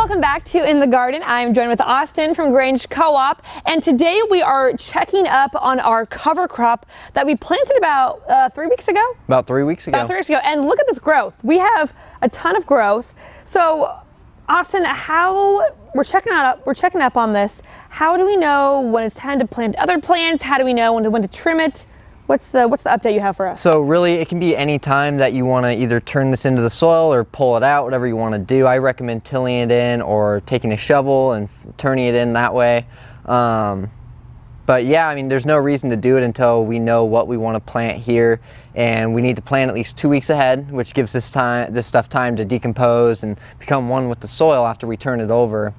welcome back to In the Garden. I'm joined with Austin from Grange Co-op, and today we are checking up on our cover crop that we planted about 3 weeks ago? About 3 weeks ago. About 3 weeks ago, and look at this growth. We have a ton of growth. So, Austin, we're checking up on this. How do we know when it's time to plant other plants? How do we know when to trim it? What's the update you have for us? So really, it can be any time that you want to either turn this into the soil or pull it out, whatever you want to do. I recommend tilling it in or taking a shovel and turning it in that way. But yeah, I mean, there's no reason to do it until we know what we want to plant here, and we need to plant at least 2 weeks ahead, which gives this stuff time to decompose and become one with the soil after we turn it over.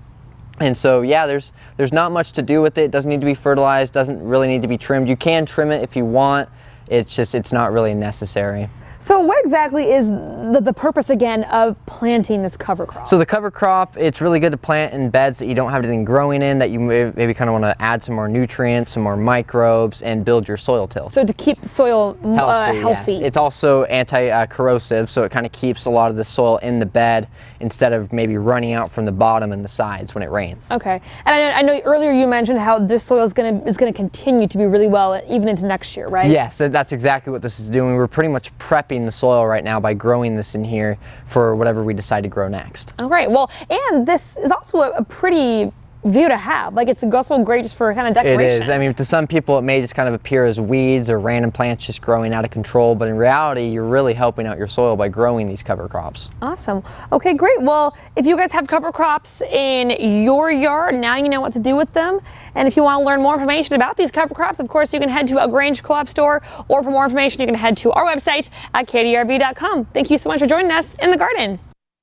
And so yeah, there's not much to do with it. It doesn't need to be fertilized, doesn't really need to be trimmed. You can trim it if you want. It's not really necessary. So what exactly is the purpose again of planting this cover crop? So the cover crop, it's really good to plant in beds that you don't have anything growing in, that you maybe kind of want to add some more nutrients, some more microbes, and build your soil till. So to keep the soil healthy. Yes. It's also anti-corrosive, so it kind of keeps a lot of the soil in the bed instead of maybe running out from the bottom and the sides when it rains. Okay, and I know earlier you mentioned how this soil is going to continue to be really well even into next year, right? Yes, that's exactly what this is doing. We're pretty much prepping the soil right now by growing this in here for whatever we decide to grow next. All right, well, and this is also a pretty view to have. Like, it's also great just for kind of decoration. It is. I mean, to some people it may just kind of appear as weeds or random plants just growing out of control, but in reality you're really helping out your soil by growing these cover crops. Awesome. Okay, great. Well, if you guys have cover crops in your yard, now you know what to do with them. And if you want to learn more information about these cover crops, of course, you can head to a Grange Co-op store, or for more information you can head to our website at kdrv.com. Thank you so much for joining us in the garden.